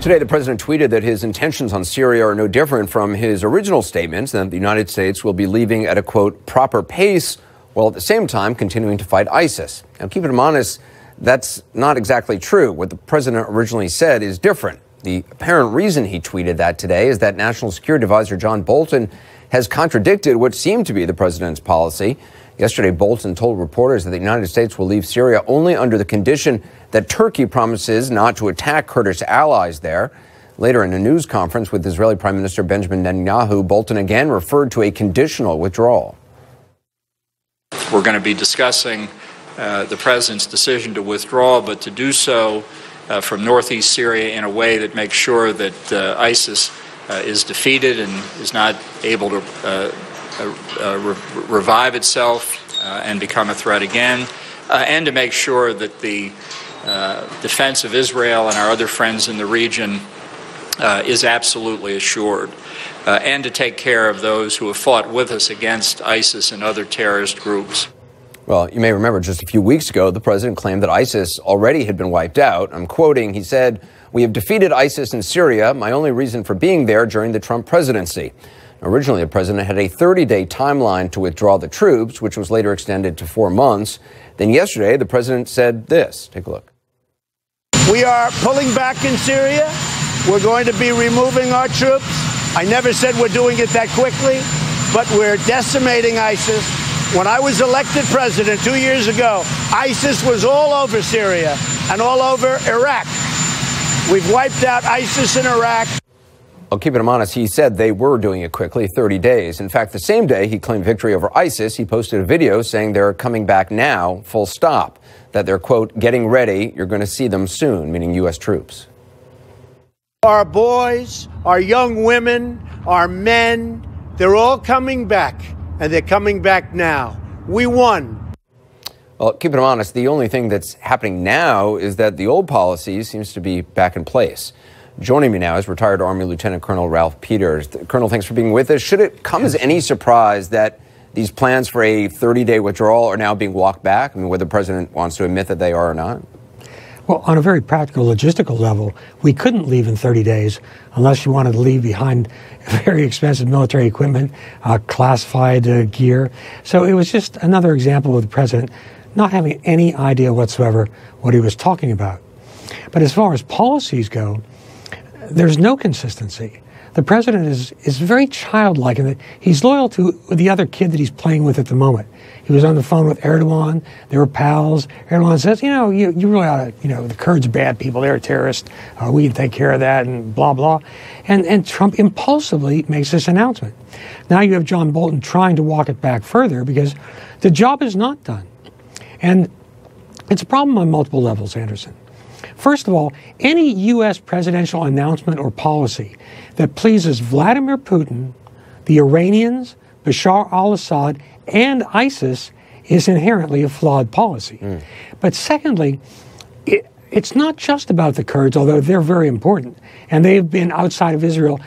Today, the president tweeted that his intentions on Syria are no different from his original statements, and that the United States will be leaving at a, quote, proper pace, while at the same time continuing to fight ISIS. Now, keeping him honest, that's not exactly true. What the president originally said is different. The apparent reason he tweeted that today is that National Security Advisor John Bolton has contradicted what seemed to be the president's policy. Yesterday, Bolton told reporters that the United States will leave Syria only under the condition that Turkey promises not to attack Kurdish allies there. Later in a news conference with Israeli Prime Minister Benjamin Netanyahu, Bolton again referred to a conditional withdrawal. We're going to be discussing the president's decision to withdraw, but to do so from northeast Syria in a way that makes sure that ISIS is defeated and is not able to revive itself and become a threat again, and to make sure that the defense of Israel and our other friends in the region is absolutely assured, and to take care of those who have fought with us against ISIS and other terrorist groups. Well, you may remember just a few weeks ago, the president claimed that ISIS already had been wiped out. I'm quoting, he said, "We have defeated ISIS in Syria, my only reason for being there during the Trump presidency." Originally, the president had a 30-day timeline to withdraw the troops, which was later extended to 4 months. Then yesterday, the president said this. Take a look. We are pulling back in Syria. We're going to be removing our troops. I never said we're doing it that quickly, but we're decimating ISIS. When I was elected president 2 years ago, ISIS was all over Syria and all over Iraq. We've wiped out ISIS in Iraq. Well, keeping him honest, he said they were doing it quickly, 30 days. In fact, the same day he claimed victory over ISIS, he posted a video saying they're coming back now, full stop. That they're, quote, getting ready. You're going to see them soon, meaning U.S. troops. Our boys, our young women, our men, they're all coming back, and they're coming back now. We won. Well, keeping him honest, the only thing that's happening now is that the old policy seems to be back in place. Joining me now is retired Army Lieutenant Colonel Ralph Peters. Colonel, thanks for being with us. Should it come as any surprise that these plans for a 30-day withdrawal are now being walked back? I mean, whether the president wants to admit that they are or not? Well, on a very practical, logistical level, we couldn't leave in 30 days unless you wanted to leave behind very expensive military equipment, classified gear. So it was just another example of the president not having any idea whatsoever what he was talking about. But as far as policies go, there's no consistency. The president is very childlike in that he's loyal to the other kid that he's playing with at the moment. He was on the phone with Erdogan. They were pals. Erdogan says, you really ought to, the Kurds are bad people. They're terrorists. We can take care of that and blah, blah. And Trump impulsively makes this announcement. Now you have John Bolton trying to walk it back further because the job is not done. And it's a problem on multiple levels, Anderson. First of all, any U.S. presidential announcement or policy that pleases Vladimir Putin, the Iranians, Bashar al-Assad, and ISIS is inherently a flawed policy. But secondly, it's not just about the Kurds, although they're very important. And they've been, outside of Israel,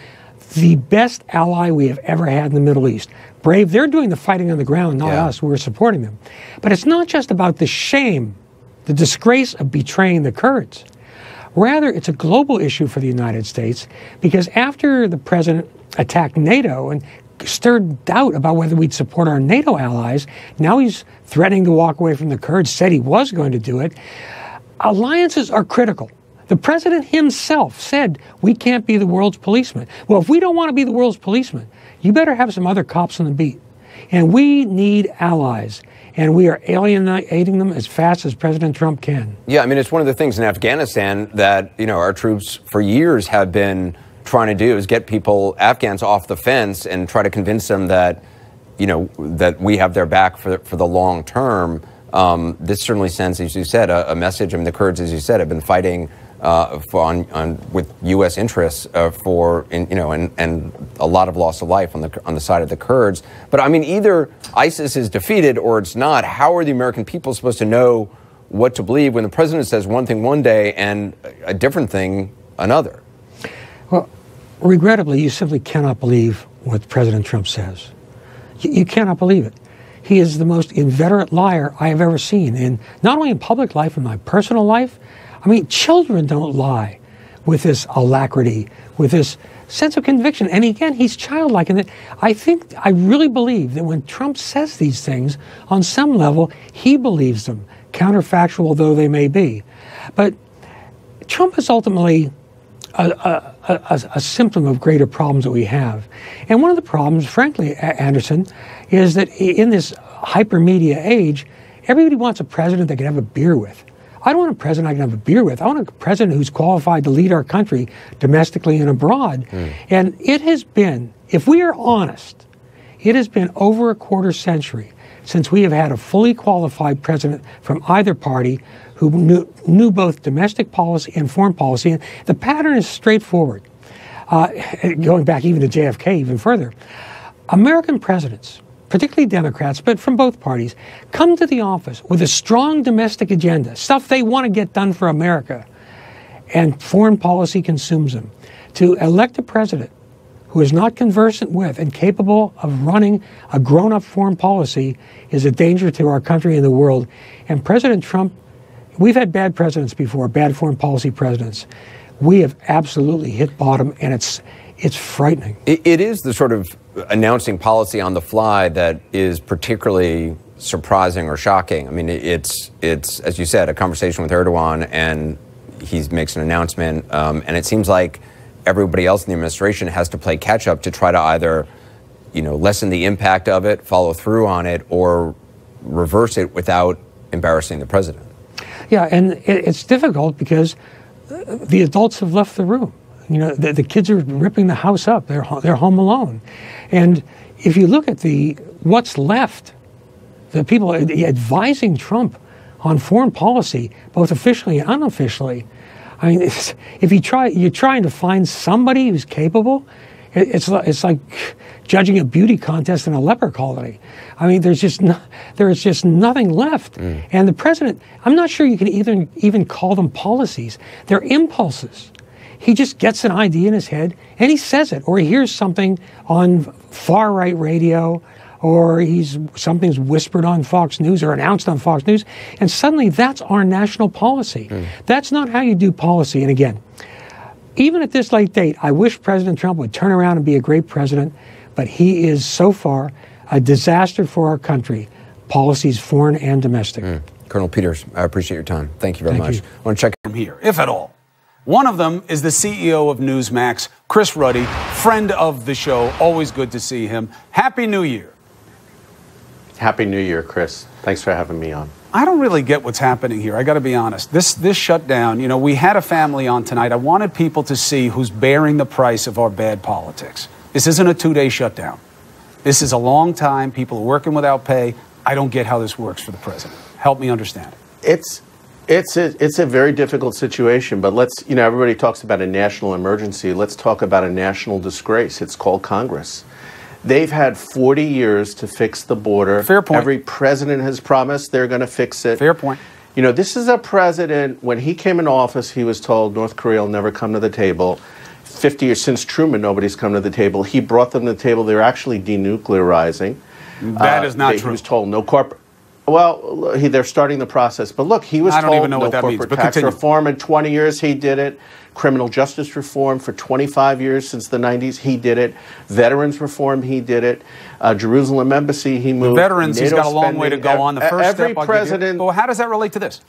the best ally we have ever had in the Middle East. Brave, they're doing the fighting on the ground, not us. We're supporting them. But it's not just about the shame, the disgrace of betraying the Kurds. Rather, it's a global issue for the United States because after the president attacked NATO and stirred doubt about whether we'd support our NATO allies, now he's threatening to walk away from the Kurds, said he was going to do it. Alliances are critical. The president himself said we can't be the world's policeman. Well, if we don't want to be the world's policeman, you better have some other cops on the beat. And we need allies. And we are alienating them as fast as President Trump can. Yeah, I mean, it's one of the things in Afghanistan that, our troops for years have been trying to do is get people, Afghans, off the fence and try to convince them that, that we have their back for the long term. This certainly sends, as you said, a message. I mean, the Kurds, as you said, have been fighting with U.S. interests and a lot of loss of life on the side of the Kurds. But I mean, either ISIS is defeated or it's not. How are the American people supposed to know what to believe when the president says one thing one day and a different thing another? Well, regrettably, you simply cannot believe what President Trump says. You cannot believe it. He is the most inveterate liar I have ever seen, not only in public life, in my personal life. I mean, children don't lie. with this alacrity, with this sense of conviction. And again, he's childlike in that I really believe that when Trump says these things, on some level, he believes them, counterfactual though they may be. But Trump is ultimately a symptom of greater problems that we have. And one of the problems, frankly, Anderson, is that in this hypermedia age, everybody wants a president they can have a beer with. I don't want a president I can have a beer with. I want a president who's qualified to lead our country domestically and abroad. And it has been, if we are honest, it has been over a quarter century since we have had a fully qualified president from either party who knew both domestic policy and foreign policy. And the pattern is straightforward. Going back even to JFK even further. American presidents, particularly Democrats, but from both parties, come to the office with a strong domestic agenda, stuff they want to get done for America, and foreign policy consumes them. To elect a president who is not conversant with and capable of running a grown-up foreign policy is a danger to our country and the world. And President Trump, we've had bad presidents before, bad foreign policy presidents. We have absolutely hit bottom, and it's frightening. It is the sort of announcing policy on the fly that is particularly surprising or shocking. I mean, it's as you said, a conversation with Erdogan, and he makes an announcement, and it seems like everybody else in the administration has to play catch up to try to either, lessen the impact of it, follow through on it, or reverse it without embarrassing the president. Yeah, and it's difficult because the adults have left the room. The kids are ripping the house up. They're home alone. And if you look at what's left, the people advising Trump on foreign policy, both officially and unofficially, I mean, you're trying to find somebody who's capable. It's like judging a beauty contest in a leper colony. I mean, there is just nothing left. And the president, I'm not sure you can even call them policies. They're impulses. He just gets an idea in his head and he says it, or he hears something on far-right radio, or something's whispered on Fox News or announced on Fox News, and suddenly that's our national policy. That's not how you do policy. And again, even at this late date, I wish President Trump would turn around and be a great president, but he is so far a disaster for our country, policies foreign and domestic. Colonel Peters, I appreciate your time. Thank you very much. I want to check from here, if at all. One of them is the CEO of Newsmax, Chris Ruddy, friend of the show. Always good to see him. Happy New Year. Happy New Year, Chris. Thanks for having me on. I don't really get what's happening here. I got to be honest. This shutdown, we had a family on tonight. I wanted people to see who's bearing the price of our bad politics. This isn't a 2-day shutdown. This is a long time. People are working without pay. I don't get how this works for the president. Help me understand. It's a very difficult situation, but everybody talks about a national emergency. Let's talk about a national disgrace. It's called Congress. They've had 40 years to fix the border. Fair point. Every president has promised they're going to fix it. Fair point. This is a president, when he came in office, he was told North Korea will never come to the table. 50 years since Truman, nobody's come to the table. He brought them to the table. They're actually denuclearizing. That is not true. He was told no corporate. Well, they're starting the process. But look, he was told no corporate tax reform in 20 years. He did it. Criminal justice reform for 25 years since the 90s. He did it. Veterans reform. He did it. Jerusalem embassy. He moved. The veterans. He's got a long way to go on. The first step. Every president. Well, how does that relate to this?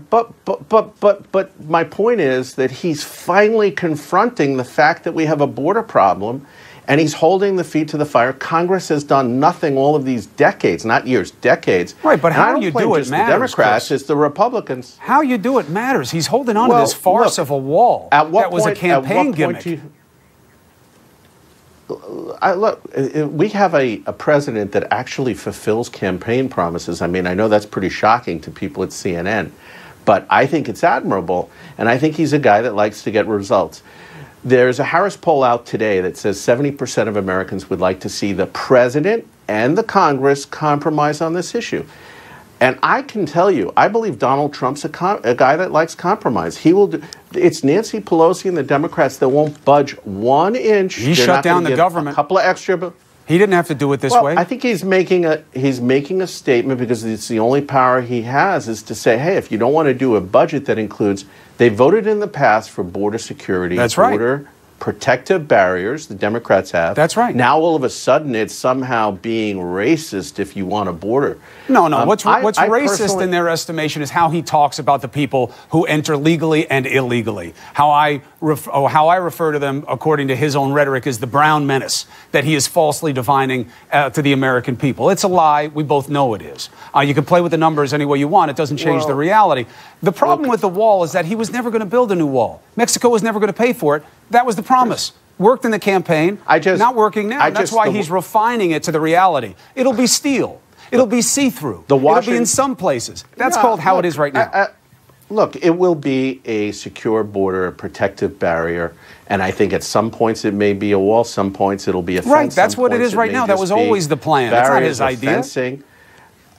But my point is that he's finally confronting the fact that we have a border problem. And he's holding the feet to the fire. Congress has done nothing all of these decades, not years, decades. Right, but how you do it matters, the Democrats, it's the Republicans. How you do it matters. He's holding on to this farce of a wall that was a campaign gimmick. We have a president that actually fulfills campaign promises. I mean, I know that's pretty shocking to people at CNN, but I think it's admirable, and I think he's a guy that likes to get results. There's a Harris poll out today that says 70% of Americans would like to see the president and the Congress compromise on this issue. And I can tell you, I believe Donald Trump's a guy that likes compromise. He will do. It's Nancy Pelosi and the Democrats that won't budge 1 inch. He shut down the government. A couple of extra. He didn't have to do it this way. I think he's making a statement because it's the only power he has is to say, hey, if you don't want to do a budget that includes, they voted in the past for border security, That's right. border protective barriers, the Democrats have. That's right. Now all of a sudden it's somehow being racist if you want a border. No. What's racist in their estimation is how he talks about the people who enter legally and illegally. How I refer to them, according to his own rhetoric, is the brown menace that he is falsely defining to the American people. It's a lie. We both know it is. You can play with the numbers any way you want. It doesn't change the reality. The problem with the wall is that he was never going to build a new wall. Mexico was never going to pay for it. That was the promise. Worked in the campaign. Not working now. That's why he's refining it to the reality. It'll be steel. It'll be see-through. It'll be in some places. That's called how it is right now. Look, it will be a secure border, a protective barrier, and I think at some points it may be a wall, some points it'll be a fence. Right, that's what it is right now. That was always the plan. That's not his idea. Fencing.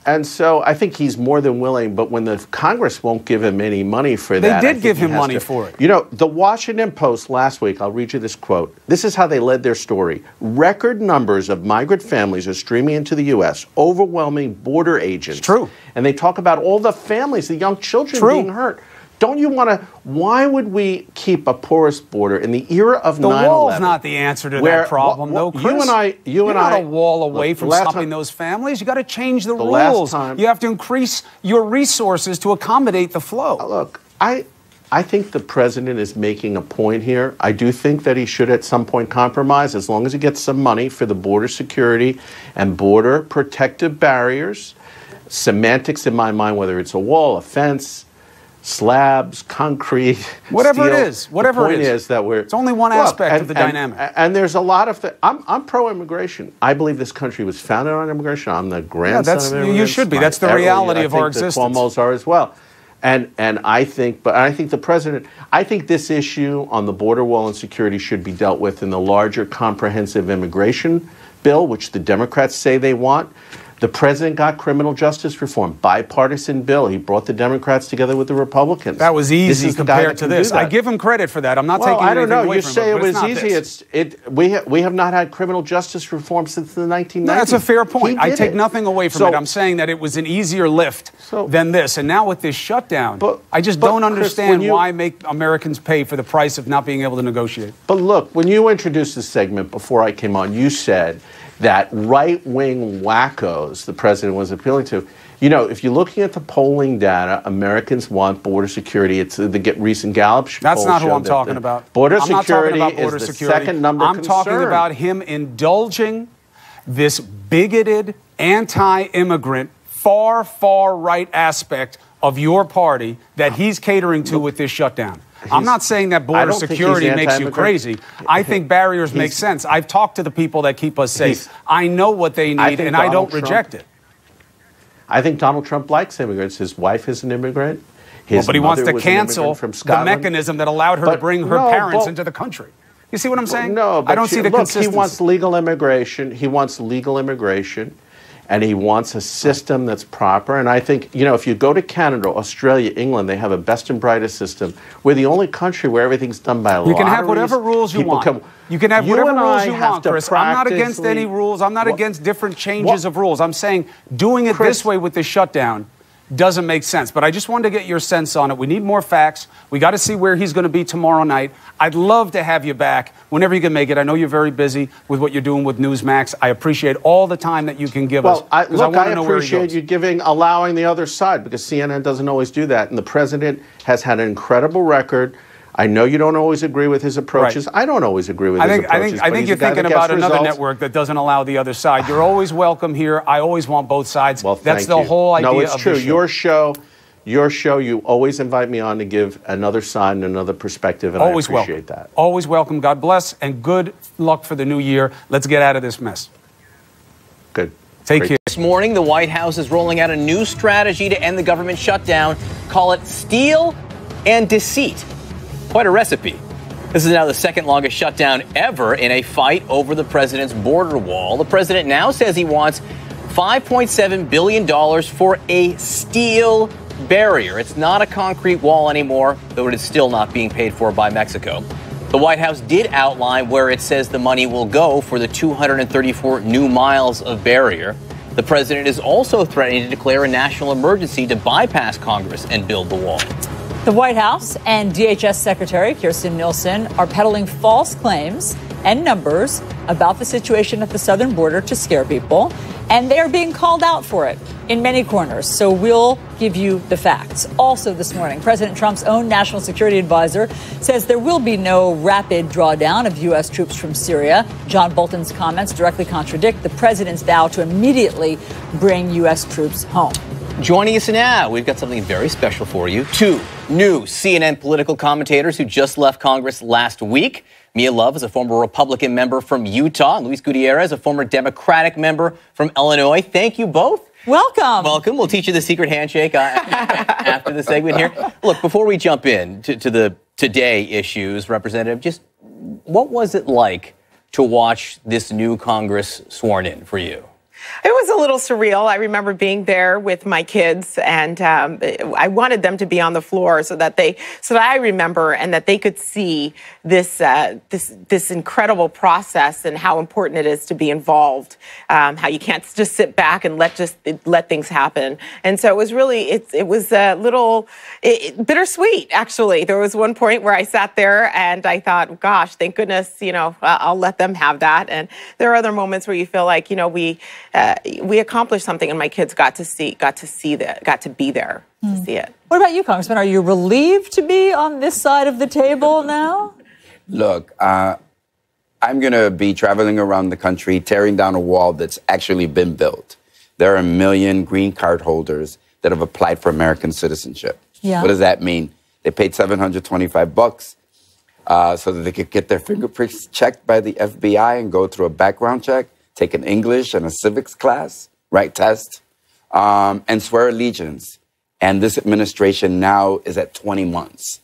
And so I think he's more than willing, but when the Congress won't give him any money for that. They did give him money for it. You know, the Washington Post last week, I'll read you this quote. This is how they led their story. Record numbers of migrant families are streaming into the U.S., overwhelming border agents. It's true. And they talk about all the families, the young children being hurt. Don't you want to, why would we keep a porous border in the era of 9/11? The wall's not the answer to that problem, though, Chris. You're not a wall away from stopping those families. You got to change the rules. You have to increase your resources to accommodate the flow. Look, I think the president is making a point here. I do think that he should at some point compromise as long as he gets some money for the border security and border protective barriers. Semantics in my mind, whether it's a wall, a fence, slabs, concrete, whatever steel. It is, whatever the point it is. That it's only one aspect of the dynamic. And there's a lot of I'm pro-immigration. I believe this country was founded on immigration. I'm the grandson of immigrants. You should be. That's the reality of our existence. The Cuomos are as well. And I think the president, I think this issue on the border wall and security should be dealt with in the larger comprehensive immigration bill, which the Democrats say they want. The president got criminal justice reform, bipartisan bill. He brought the Democrats together with the Republicans. That was easy compared to this. I give him credit for that. I'm not taking anything away from him. You say it was easy. We have not had criminal justice reform since the 1990s. No, that's a fair point. I take nothing away from it. I'm saying that it was an easier lift than this. And now with this shutdown, I just don't understand why make Americans pay for the price of not being able to negotiate. But look, when you introduced this segment before I came on, you said that right-wing wackos the president was appealing to. You know, if you're looking at the polling data, Americans want border security. It's the recent Gallup poll. That's not who I'm talking about. Border security is the second number concern. I'm talking about him indulging this bigoted, anti-immigrant, far right aspect of your party that he's catering to with this shutdown. I'm not saying that border security makes you crazy. I think barriers make sense. I've talked to the people that keep us safe. I know what they need, and I don't reject it. I think Donald Trump likes immigrants. His wife is an immigrant. But he wants to cancel the mechanism that allowed her to bring her parents into the country. You see what I'm saying? No, but I don't see the consistency. He wants legal immigration. He wants legal immigration. And he wants a system that's proper. And I think, you know, if you go to Canada, Australia, England, they have a best and brightest system. We're the only country where everything's done by law. You can have whatever rules you want. You can have whatever rules you want, Chris. I'm not against any rules. I'm not against different changes of rules. I'm saying doing it this way with the shutdown doesn't make sense. But I just wanted to get your sense on it. We need more facts. We got to see where he's going to be tomorrow night. I'd love to have you back whenever you can make it. I know you're very busy with what you're doing with Newsmax. I appreciate all the time that you can give us. I appreciate you allowing the other side, because CNN doesn't always do that. And the president has had an incredible record. I know you don't always agree with his approaches. Right. I don't always agree with his approaches. I think you're thinking about another network that doesn't allow the other side. You're always welcome here. I always want both sides. Well, that's the whole idea of the show. No, it's true. Your show, you always invite me on to give another side and another perspective, and always I appreciate that. Always welcome. God bless, and good luck for the new year. Let's get out of this mess. Good. Take care. This morning, the White House is rolling out a new strategy to end the government shutdown. Call it steal and deceit. Quite a recipe. This is now the second longest shutdown ever in a fight over the president's border wall. The president now says he wants $5.7 billion for a steel barrier. It's not a concrete wall anymore, though it is still not being paid for by Mexico. The White House did outline where it says the money will go for the 234 new miles of barrier. The president is also threatening to declare a national emergency to bypass Congress and build the wall. The White House and DHS Secretary Kirstjen Nielsen are peddling false claims and numbers about the situation at the southern border to scare people, and they are being called out for it in many corners. So we'll give you the facts. Also this morning, President Trump's own national security advisor says there will be no rapid drawdown of U.S. troops from Syria. John Bolton's comments directly contradict the president's vow to immediately bring U.S. troops home. Joining us now, we've got something very special for you. Two new CNN political commentators who just left Congress last week. Mia Love is a former Republican member from Utah, and Luis Gutierrez, a former Democratic member from Illinois. Thank you both. Welcome. Welcome. We'll teach you the secret handshake after the segment here. Look, before we jump in to the today issues, Representative, just what was it like to watch this new Congress sworn in for you? It was a little surreal. I remember being there with my kids, and I wanted them to be on the floor so that I remember and that they could see this incredible process and how important it is to be involved. How you can't just sit back and let things happen. And so it was really it was a little bittersweet. Actually, there was one point where I sat there and I thought, gosh, thank goodness, I'll let them have that. And there are other moments where you feel like, we accomplished something, and my kids got to be there to see it. What about you, Congressman? Are you relieved to be on this side of the table now? Look, I'm going to be traveling around the country, tearing down a wall that's actually been built. There are 1 million green card holders that have applied for American citizenship. Yeah. What does that mean? They paid $725 so that they could get their fingerprints checked by the FBI and go through a background check, take an English and a civics class, write tests, and swear allegiance. And this administration now is at 20 months.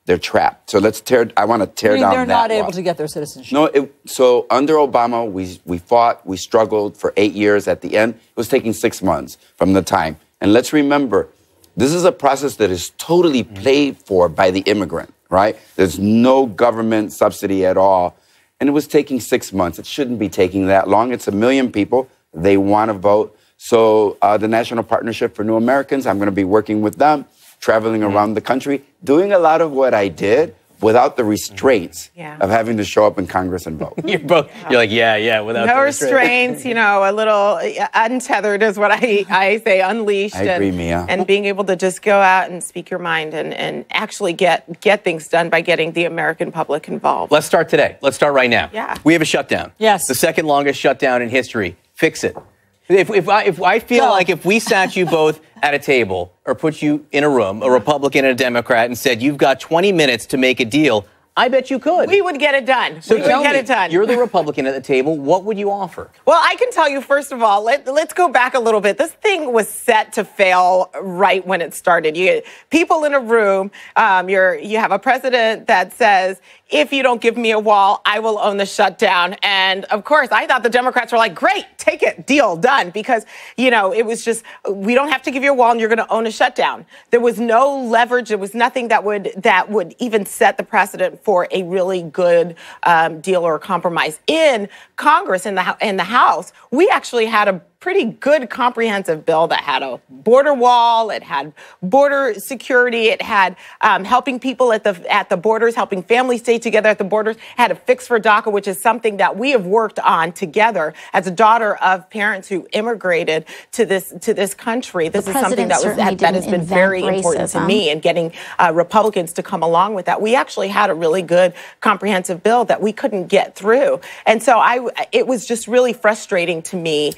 They're trapped. So I want to tear down that they're not able wall. to get their citizenship. No, so under Obama, we fought, we struggled for 8 years. At the end, it was taking 6 months from the time. And let's remember, this is a process that is totally paid for by the immigrant, right? There's no government subsidy at all. And it was taking 6 months. It shouldn't be taking that long. It's 1 million people. They want to vote. So the National Partnership for New Americans, I'm going to be working with them, traveling around the country, doing a lot of what I did without the restraints of having to show up in Congress and vote. You're like, without no the restraints, a little untethered is what I say, unleashed. I agree, Mia. And being able to just go out and speak your mind and actually get things done by getting the American public involved. Let's start today. Let's start right now. Yeah. We have a shutdown. Yes. The second longest shutdown in history. Fix it. If I feel like if we sat you both at a table or put you in a room, a Republican and a Democrat, and said you've got 20 minutes to make a deal, I bet you could. We would get it done. So we would get it done. You're the Republican at the table. What would you offer? Well, I can tell you, first of all, let's go back a little bit. This thing was set to fail right when it started. You get people in a room. You have a president that says, if you don't give me a wall, I will own the shutdown. And of course, I thought the Democrats were like, great, take it, deal, done. Because, it was just, we don't have to give you a wall and you're going to own a shutdown. There was no leverage. There was nothing that would even set the precedent for a really good deal or compromise. In Congress, in the House, we actually had a pretty good comprehensive bill that had a border wall, it had border security, it had helping people at the borders, helping families stay together at the borders, had a fix for DACA, which is something that we have worked on together as a daughter of parents who immigrated to this country. This is something that has been very important to me, and getting Republicans to come along with that. We actually had a really good comprehensive bill that we couldn't get through, and so it was just really frustrating to me.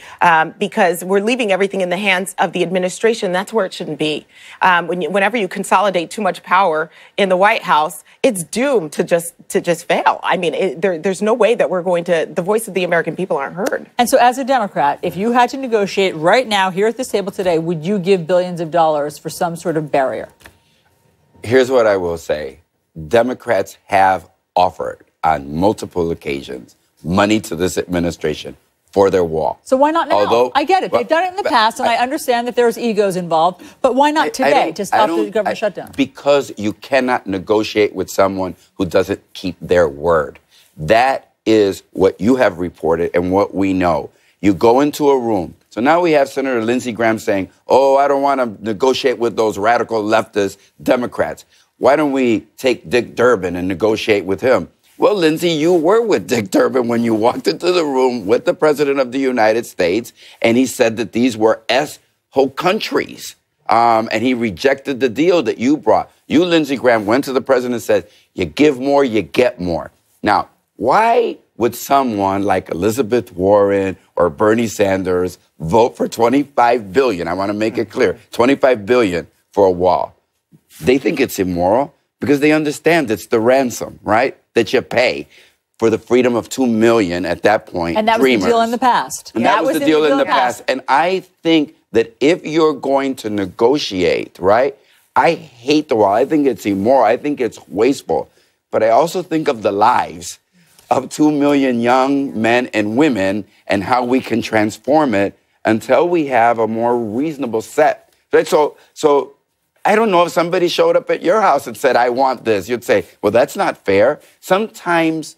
Because we're leaving everything in the hands of the administration. That's where it shouldn't be. Whenever you consolidate too much power in the White House, it's doomed to just fail. I mean, there's no way that the voice of the American people aren't heard. And so as a Democrat, if you had to negotiate right now here at this table today, would you give billions of dollars for some sort of barrier? Here's what I will say. Democrats have offered on multiple occasions money to this administration for their wall. So why not now? Although, I get it. They've done it in the past, and I understand that there's egos involved. But why not today to stop the government shutdown? Because you cannot negotiate with someone who doesn't keep their word. That is what you have reported and what we know. You go into a room. So now we have Senator Lindsey Graham saying, oh, I don't want to negotiate with those radical leftist Democrats. Why don't we take Dick Durbin and negotiate with him? Well, Lindsey, you were with Dick Durbin when you walked into the room with the President of the United States, and he said that these were whole countries. And he rejected the deal that you brought. You, Lindsey Graham, went to the President and said, you give more, you get more. Now, why would someone like Elizabeth Warren or Bernie Sanders vote for $25 billion? I want to make it clear, $25 billion for a wall. They think it's immoral because they understand it's the ransom, right, that you pay for the freedom of 2 million at that point. And that was the deal in the past. And that was the deal in the past. And I think that if you're going to negotiate, right, I hate the wall. I think it's immoral. I think it's wasteful. But I also think of the lives of 2 million young men and women and how we can transform it until we have a more reasonable set. Right? So I don't know if somebody showed up at your house and said, I want this. You'd say, well, that's not fair. Sometimes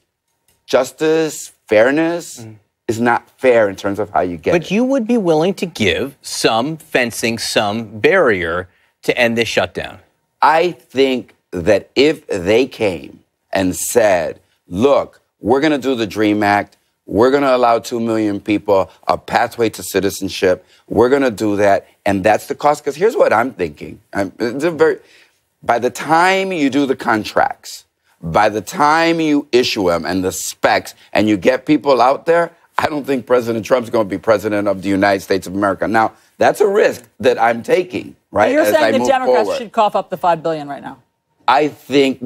justice, fairness is not fair in terms of how you get it. But you would be willing to give some fencing, some barrier to end this shutdown. I think that if they came and said, look, we're going to do the DREAM Act. We're going to allow 2 million people a pathway to citizenship. We're going to do that. And that's the cost. Because here's what I'm thinking. By the time you do the contracts, by the time you issue them and the specs and you get people out there, I don't think President Trump's going to be president of the United States of America. Now, that's a risk that I'm taking, right? You're saying the Democrats should cough up the $5 billion right now. I think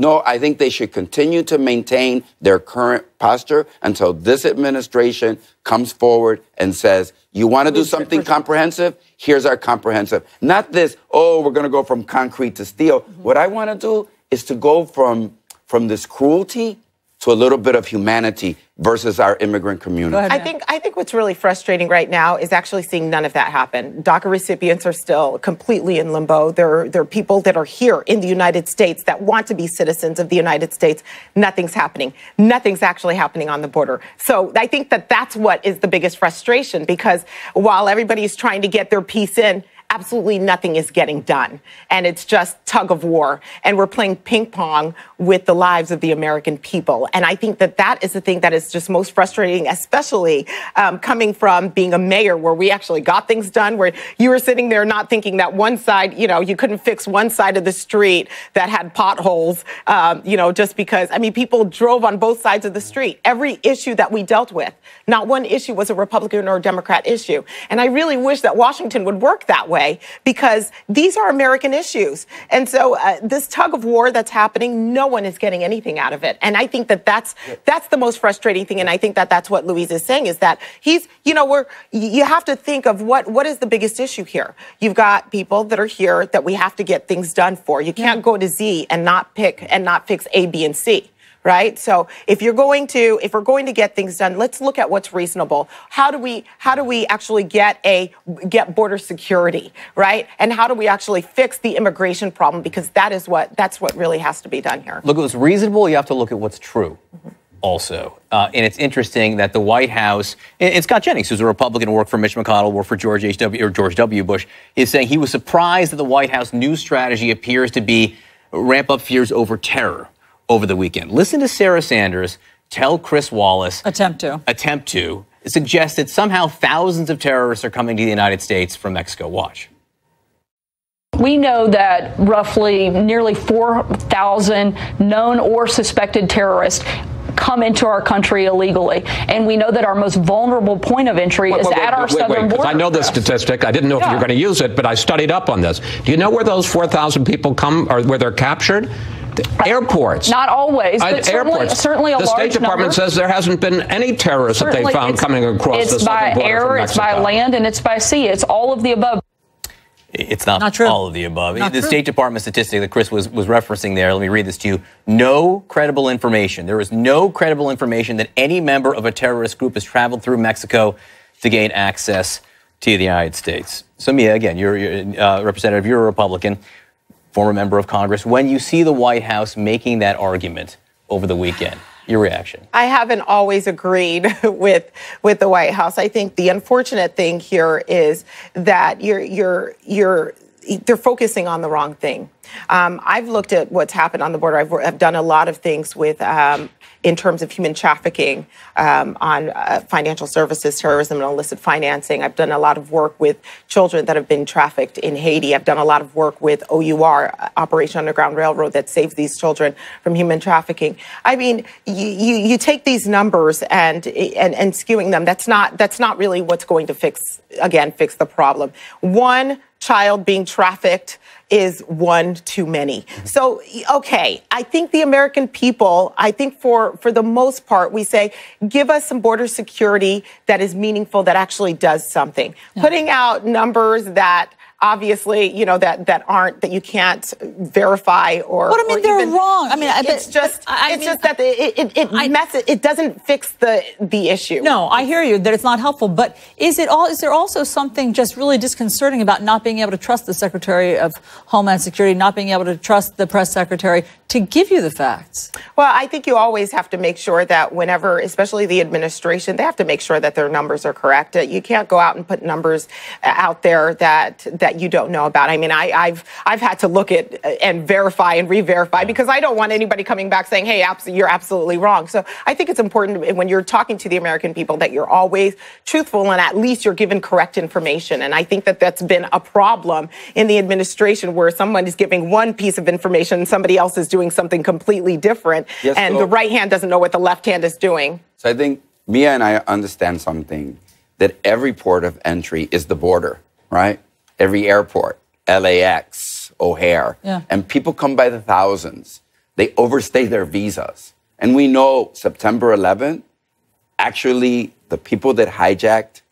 they should continue to maintain their current posture until this administration comes forward and says, you want to do something comprehensive? Here's our comprehensive. Not this, oh, we're going to go from concrete to steel. What I want to do is to go from this cruelty to a little bit of humanity versus our immigrant community. I think what's really frustrating right now is actually seeing none of that happen. DACA recipients are still completely in limbo. There are people that are here in the United States that want to be citizens of the United States. Nothing's happening. Nothing's actually happening on the border. So I think that's what is the biggest frustration, because while everybody's trying to get their piece in, absolutely nothing is getting done. And it's just tug of war. And we're playing ping pong with the lives of the American people. And I think that is the thing that is just most frustrating, especially coming from being a mayor where we actually got things done, where you were sitting there not thinking that one side, you couldn't fix one side of the street that had potholes, just because, people drove on both sides of the street. Every issue that we dealt with, not one issue was a Republican or a Democrat issue. And I really wish that Washington would work that way, because these are American issues. And so this tug of war that's happening, no one is getting anything out of it. And I think that's the most frustrating thing. And I think that's what Luis is saying, is that you have to think of what is the biggest issue here. You've got people that are here that we have to get things done for. You can't go to Z and not fix A, B, and C. Right? So if we're going to get things done, let's look at what's reasonable. How do we actually get border security, right? And how do we actually fix the immigration problem? Because that's what really has to be done here. Look, what's reasonable, you have to look at what's true. Also. And it's interesting that the White House, and Scott Jennings, who's a Republican, worked for Mitch McConnell, worked for George W. Bush, is saying he was surprised that the White House new strategy appears to be ramp up fears over terror over the weekend. Listen to Sarah Sanders tell Chris Wallace attempt to suggest that somehow thousands of terrorists are coming to the United States from Mexico. Watch. We know that roughly nearly 4,000 known or suspected terrorists come into our country illegally. And we know that our most vulnerable point of entry is at our southern border. I know the statistic. I didn't know if you were going to use it, but I studied up on this. Do you know where those 4,000 people come, or where they're captured? Airports. Not always, but certainly a large number. The State Department says there hasn't been any terrorists that they found coming across the southern border from Mexico. It's by air, it's by land, and it's by sea. It's all of the above. It's not true. All of the above. The State Department statistic that Chris was referencing there, let me read this to you. No credible information. There is no credible information that any member of a terrorist group has traveled through Mexico to gain access to the United States. So, Mia, again, you're Representative, you're a Republican, former member of Congress. When you see the White House making that argument over the weekend, your reaction? I haven't always agreed with the White House. I think the unfortunate thing here is that they're focusing on the wrong thing. I've looked at what's happened on the border. I've done a lot of things with in terms of human trafficking on financial services, terrorism, and illicit financing. I've done a lot of work with children that have been trafficked in Haiti. I've done a lot of work with OUR, Operation Underground Railroad, that saves these children from human trafficking. I mean, you take these numbers and skewing them. That's not really what's going to fix the problem. One child being trafficked is one too many. So, okay, I think the American people, I think for the most part, we say, give us some border security that is meaningful, that actually does something. Yeah. Putting out numbers that obviously, that you can't verify or. But I mean, they're wrong. I mean, it's just that it doesn't fix the issue. No, I hear you that it's not helpful. But is there also something just really disconcerting about not being able to trust the Secretary of Homeland Security, not being able to trust the press secretary to give you the facts? Well, I think you always have to make sure that whenever, especially the administration, they have to make sure that their numbers are correct. You can't go out and put numbers out there that you don't know about. I mean, I've had to look at and verify and re-verify because I don't want anybody coming back saying, hey, you're absolutely wrong. So I think it's important when you're talking to the American people that you're always truthful and at least you're given correct information. And I think that that's been a problem in the administration where someone is giving one piece of information and somebody else is doing something completely different. Yes, and the right hand doesn't know what the left hand is doing. So I think Mia and I understand something, that every port of entry is the border, right? Every airport, LAX, O'Hare. Yeah. And people come by the thousands. They overstay their visas. And we know September 11th, actually, the people that hijacked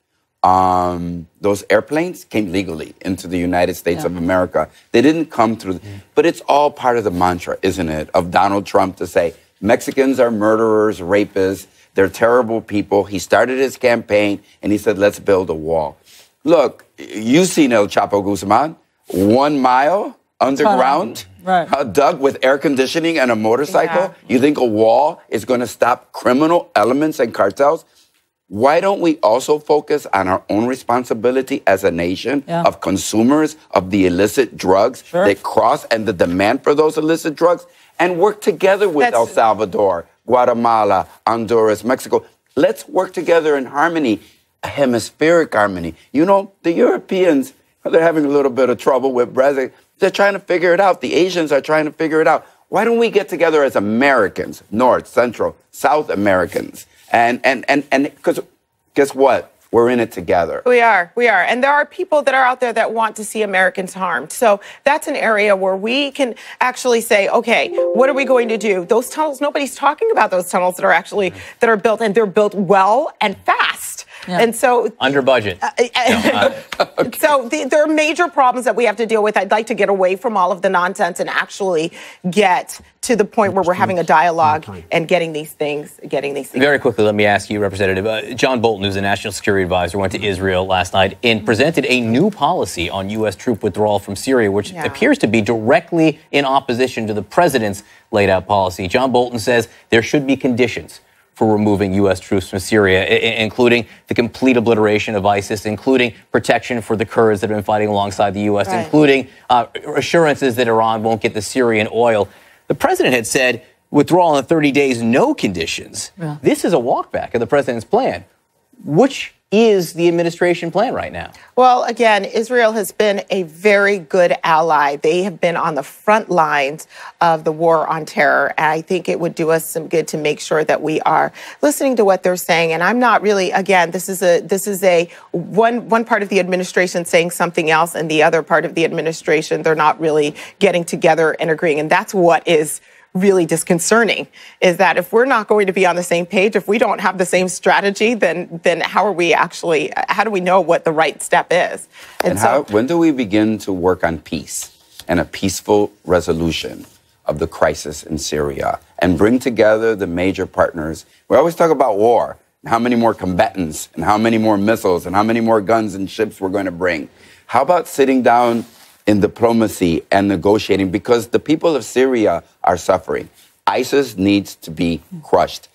those airplanes came legally into the United States of America. They didn't come through. But it's all part of the mantra, isn't it, of Donald Trump to say, Mexicans are murderers, rapists, they're terrible people. He started his campaign and he said, let's build a wall. Look, you've seen El Chapo Guzman, 1 mile underground, dug with air conditioning and a motorcycle. Yeah. You think a wall is going to stop criminal elements and cartels? Why don't we also focus on our own responsibility as a nation of consumers of the illicit drugs that cross and the demand for those illicit drugs and work together with El Salvador, Guatemala, Honduras, Mexico. Let's work together in harmony. A hemispheric harmony. You know, the Europeans, they're having a little bit of trouble with Brexit. They're trying to figure it out. The Asians are trying to figure it out. Why don't we get together as Americans, North, Central, South Americans? And because guess what? We're in it together. We are. And there are people that are out there that want to see Americans harmed. So that's an area where we can actually say, okay, what are we going to do? Those tunnels, nobody's talking about those tunnels that are built, and they're built well and fast. Yeah. And so under budget. So there are major problems that we have to deal with. I'd like to get away from all of the nonsense and actually get to the point where we're having a dialogue and getting these things. Very quickly, let me ask you, Representative John Bolton, who's a national security advisor, went to Israel last night and presented a new policy on U.S. troop withdrawal from Syria, which appears to be directly in opposition to the president's laid out policy. John Bolton says there should be conditions for removing U.S. troops from Syria, including the complete obliteration of ISIS, including protection for the Kurds that have been fighting alongside the U.S., including assurances that Iran won't get the Syrian oil. The president had said withdrawal in 30 days, no conditions. Yeah. This is a walkback of the president's plan. Which is the administration plan right now? Well, again, Israel has been a very good ally. They have been on the front lines of the war on terror. And I think it would do us some good to make sure that we are listening to what they're saying. And I'm not really, again, this is a one part of the administration saying something else, and the other part of the administration, they're not really getting together and agreeing. And that's what is really disconcerting, is that if we're not going to be on the same page, if we don't have the same strategy, then how do we know what the right step is? And when do we begin to work on peace and a peaceful resolution of the crisis in Syria and bring together the major partners? We always talk about war. how many more combatants and how many more missiles and how many more guns and ships we're going to bring. How about sitting down in diplomacy and negotiating? Because the people of Syria are suffering. ISIS needs to be crushed.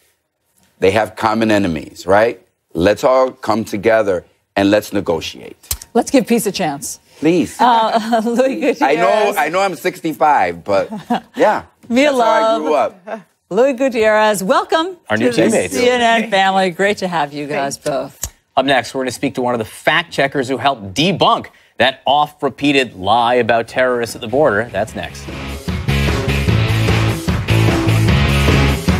They have common enemies, right? Let's all come together and let's negotiate. Let's give peace a chance. Please. Louis Gutierrez. I know I'm 65, but yeah. Mia That's how I Love. grew up. Louis Gutierrez, welcome Our to new the teammates. CNN family. Great to have you guys both. Up next, we're going to speak to one of the fact checkers who helped debunk that oft-repeated lie about terrorists at the border. That's next.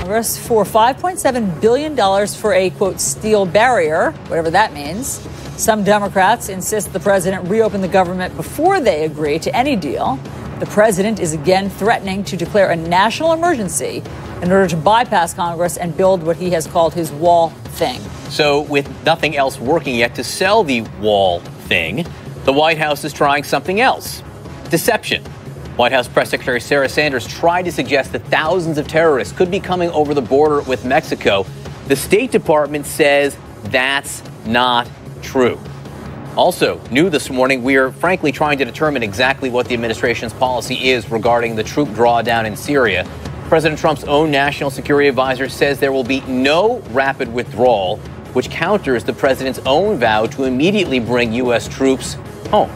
Congress for $5.7 billion for a, quote, steel barrier, whatever that means. Some Democrats insist the president reopen the government before they agree to any deal. The president is again threatening to declare a national emergency in order to bypass Congress and build what he has called his wall thing. So, with nothing else working yet to sell the wall thing, the White House is trying something else. Deception. White House Press Secretary Sarah Sanders tried to suggest that thousands of terrorists could be coming over the border with Mexico. The State Department says that's not true. Also, new this morning, we are frankly trying to determine exactly what the administration's policy is regarding the troop drawdown in Syria. President Trump's own national security advisor says there will be no rapid withdrawal, which counters the president's own vow to immediately bring U.S. troops home.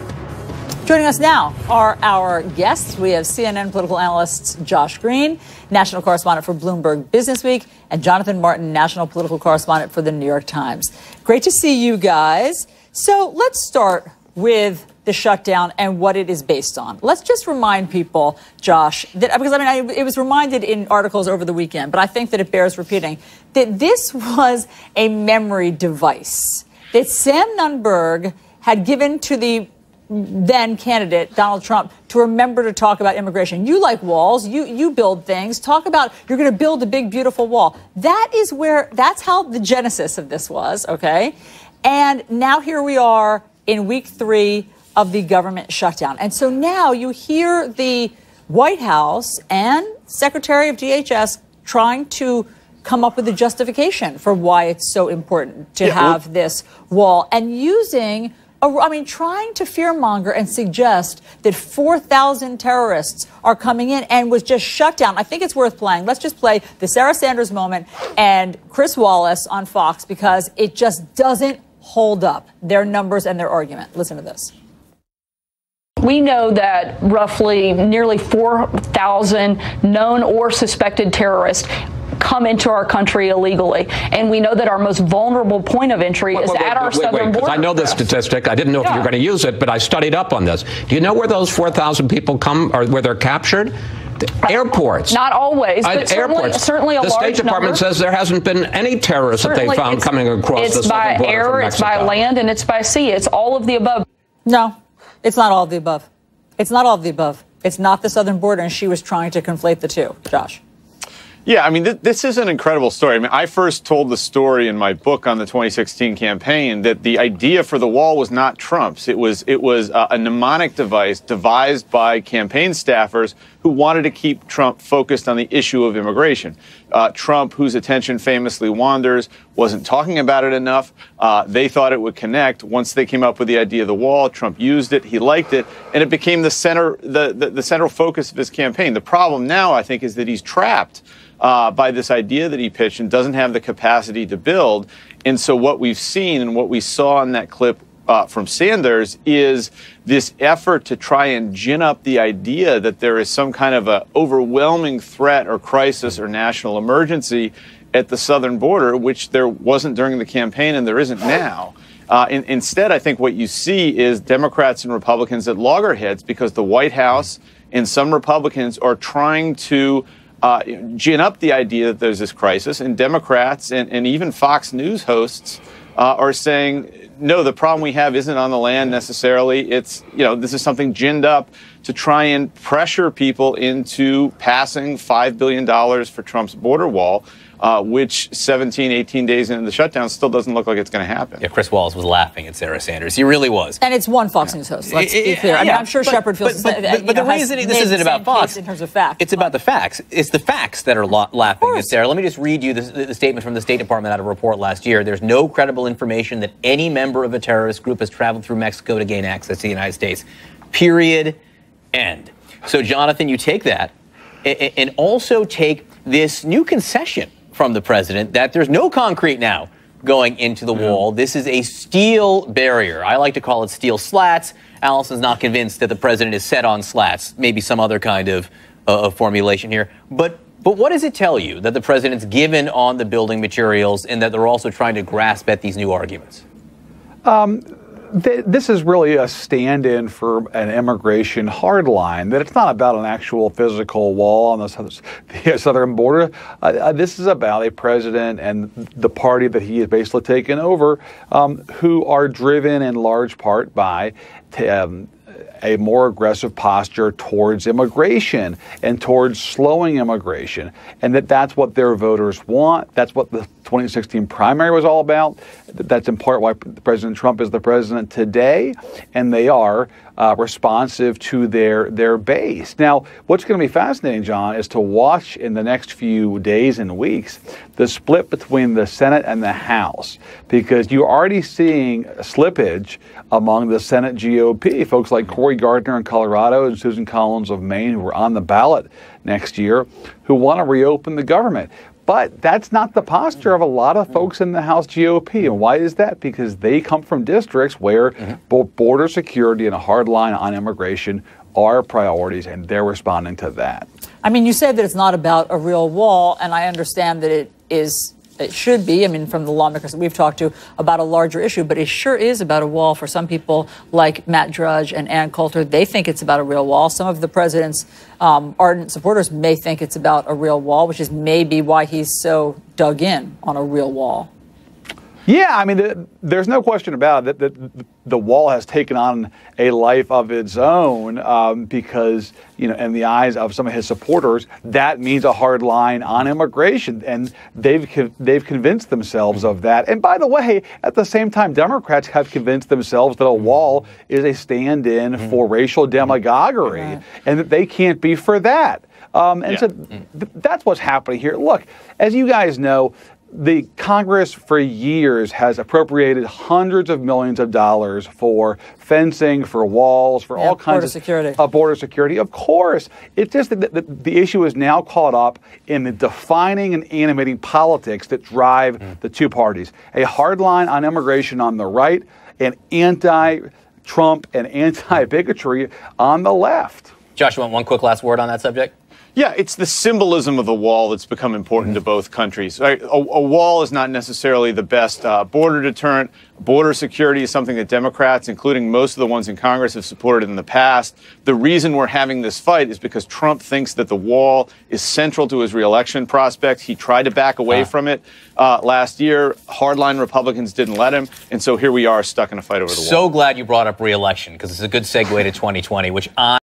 Joining us now are our guests. We have CNN political analysts Josh Green, national correspondent for Bloomberg Businessweek, and Jonathan Martin, national political correspondent for the New York Times. Great to see you guys. So let's start with the shutdown and what it is based on. Let's just remind people, Josh, that because it was reminded in articles over the weekend, but I think that it bears repeating, that this was a memory device that Sam Nunberg had given to the then candidate, Donald Trump, to remember to talk about immigration. You like walls, you build things, talk about you're going to build a big, beautiful wall. That's how the genesis of this was, okay? And now here we are in week 3 of the government shutdown. And so now you hear the White House and Secretary of DHS trying to come up with a justification for why it's so important to have this wall and using trying to fearmonger and suggest that 4,000 terrorists are coming in and was just shut down. I think it's worth playing. Let's just play the Sarah Sanders moment and Chris Wallace on Fox because it just doesn't hold up, their numbers and their argument. Listen to this. We know that roughly nearly 4,000 known or suspected terrorists come into our country illegally. And we know that our most vulnerable point of entry is at our southern border. I know this statistic. I didn't know if you were going to use it, but I studied up on this. Do you know where those 4,000 people come or where they're captured? Airports. Not always, but certainly a large number. The State Department says there hasn't been any terrorists that they found coming across the southern border from Mexico. It's by air, it's by land, and it's by sea. It's all of the above. No, it's not all of the above. It's not all of the above. It's not the southern border, and she was trying to conflate the two. Josh. Yeah, I mean, this is an incredible story. I mean, I first told the story in my book on the 2016 campaign that the idea for the wall was not Trump's. It was a mnemonic device devised by campaign staffers who wanted to keep Trump focused on the issue of immigration. Trump, whose attention famously wanders, wasn't talking about it enough. They thought it would connect. Once they came up with the idea of the wall, Trump used it. He liked it, and it became the central focus of his campaign. The problem now, I think, is that he's trapped by this idea that he pitched and doesn't have the capacity to build. And so what we've seen and what we saw in that clip from Sanders is this effort to try and gin up the idea that there is some kind of a overwhelming threat or crisis or national emergency at the southern border, which there wasn't during the campaign and there isn't now. Instead, I think what you see is Democrats and Republicans at loggerheads because the White House and some Republicans are trying to gin up the idea that there's this crisis, and Democrats and even Fox News hosts are saying, no, the problem we have isn't on the land necessarily. It's, this is something ginned up to try and pressure people into passing $5 billion for Trump's border wall. which 17, 18 days into the shutdown still doesn't look like it's going to happen. Yeah, Chris Wallace was laughing at Sarah Sanders. He really was. And it's one Fox News host. Let's be clear. I mean, I'm sure Shepard feels but the reason this isn't about Fox in terms of facts. It's about the facts. It's the facts that are laughing at Sarah. Let me just read you the statement from the State Department out of a report last year. There's no credible information that any member of a terrorist group has traveled through Mexico to gain access to the United States. Period. End. So, Jonathan, you take that and also take this new concession from the president that there's no concrete now going into the wall. This is a steel barrier. I like to call it steel slats. Allison's not convinced that the president is set on slats. Maybe some other kind of formulation here. But what does it tell you that the president's given on the building materials and that they're also trying to grasp at these new arguments? This is really a stand-in for an immigration hardline, that it's not about an actual physical wall on the southern border. This is about a president and the party that he has basically taken over, who are driven in large part by a more aggressive posture towards immigration and towards slowing immigration, and that's what their voters want. That's what the 2016 primary was all about. That's in part why President Trump is the president today, and they are responsive to their base. Now, what's going to be fascinating, John, is to watch in the next few days and weeks the split between the Senate and the House, because you're already seeing slippage among the Senate GOP. Folks like Cory Gardner in Colorado and Susan Collins of Maine, who are on the ballot next year, who want to reopen the government. But that's not the posture of a lot of folks in the House GOP. And why is that? Because they come from districts where both border security and a hard line on immigration are priorities, and they're responding to that. I mean, you said that it's not about a real wall, and I understand that it should be, I mean, from the lawmakers that we've talked to, about a larger issue, but it sure is about a wall for some people like Matt Drudge and Ann Coulter. They think it's about a real wall. Some of the president's ardent supporters may think it's about a real wall, which is maybe why he's so dug in on a real wall. Yeah, I mean, there's no question about it that the wall has taken on a life of its own because, you know, in the eyes of some of his supporters, that means a hard line on immigration, and they've convinced themselves of that. And by the way, at the same time, Democrats have convinced themselves that a wall is a stand-in for racial demagoguery, and that they can't be for that. So that's what's happening here. Look, as you guys know, the Congress for years has appropriated hundreds of millions of dollars for fencing, for walls, for all kinds of border security. Of course, it's just that the issue is now caught up in the defining and animating politics that drive the two parties. A hard line on immigration on the right, and anti-Trump and anti-bigotry on the left. Josh, you want one quick last word on that subject? Yeah, it's the symbolism of the wall that's become important to both countries. Right? A wall is not necessarily the best border deterrent. Border security is something that Democrats, including most of the ones in Congress, have supported in the past. The reason we're having this fight is because Trump thinks that the wall is central to his reelection prospects. He tried to back away from it last year. Hardline Republicans didn't let him. And so here we are stuck in a fight over the wall. So glad you brought up reelection, because it's a good segue to 2020, which